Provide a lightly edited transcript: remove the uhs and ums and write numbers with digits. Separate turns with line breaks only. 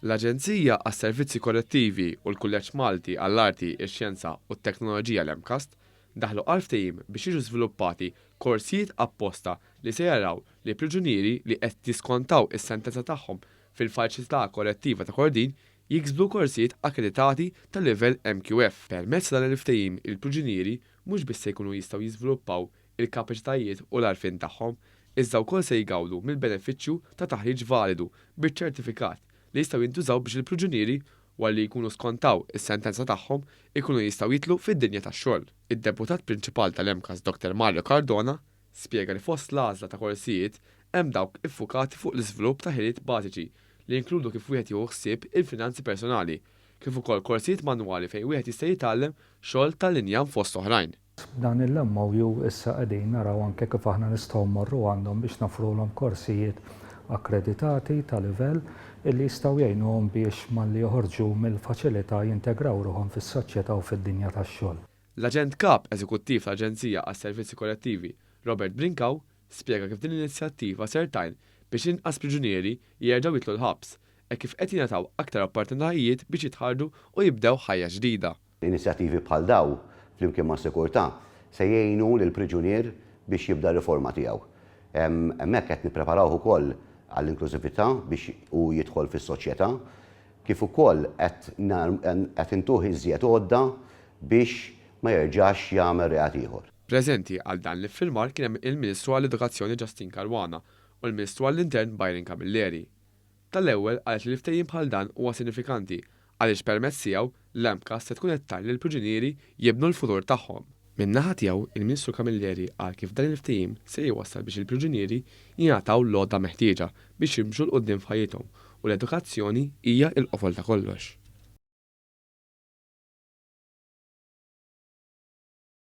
L-Aġenzija għas-Servizzi Korrettivi u l-Kulleġġ Malti għall-Arti, ix-Xjenza u t-Teknoloġija l-MCAST daħlu għall-ftehim biex jiġu żviluppati korsijiet apposta li se jaraw li priġunieri li qed jiskontaw is-sentenza tagħhom fil-Faċilità korrettiva ta' Kordin jiksbu korsijiet akkreditati tal-livell MQF. Permezz dan il-ftehim il-priġunieri mhux biss se jkunu jistgħu jiżviluppaw il-kapaċitajiet u l-għarfien tagħhom, iżda wkoll se jgawdu mill-benefiċċju ta' taħriġ validu biċ-ċertifikat li jistgħu jintużaw biex il-priġunieri wara li jkunu skontaw is-sentenza tagħhom ikunu jistgħu jitlu fid-dinja tax-xogħol. Id-deputat prinċipali tal-MCAST Dr. Mario Cardona spjega li fost l-għażla ta' korsijiet hemm dawk iffukati fuq l-iżvilupp ta' ħiliet bażiċi li jinkludu kif wieħed jieħu ħsieb il-finanzi personali, kif ukoll korsijiet manwali fejn wieħed jista' jitgħallem xogħol tal-injam fost oħrajn.
Dan il-MOU issa qegħdin naraw anke kif aħna nistgħu mmorru għandhom biex nofrulhom korsijiet akkreditati ta' livell illi jistgħu jgħinuhom biex malli joħorġu mill-faċilità jintegraw ruħhom fis-soċjetà u fid-dinja tax-xogħol.
L-Aġent Kap Eżekuttiv tal-Aġenzija għas-Servizzi Korrettivi, Robert Brinkaw, spjega kif din l-inizjattiva ser tgħin biex inqas priġunieri jerġgħu jitlu l-ħabs e kif qed jingħataw aktar opportunitajiet biex jitħarġu u jibdew ħajja ġdida.
Inizjattivi bħal daw flimkien ma' sikurtà se jgħinu lill-priġunier biex jibda r-riforma tiegħu. Hemmhekk qed nippreparaw ukoll għall-inklużività biex u jidħol fis-soċjetà, kif ukoll qed intuħ iżjed għodda biex ma jerġax jagħmel reat ieħor.
Preżenti għal dan l-iffirmar kien hemm il-Ministru għall-Edukazzjoni Justin Caruana u l-Ministru għall-Intern Byron Camilleri. Tal-ewwel qalet li l-ftehim bħal dan huwa sinifikanti għaliex permezz tiegħu l-MCAST se tkun qed tgħin lill-priġunieri jibnu l-futur tagħhom. Min-naħa tiegħu il-Ministru Camilleri qal kif dan il-ftehim se jwassal biex il-priġunieri jingħataw l-għodda meħtieġa biex jimxu l qudiem f'ħajjithom u l-edukazzjoni hija l-qofol ta' kollox.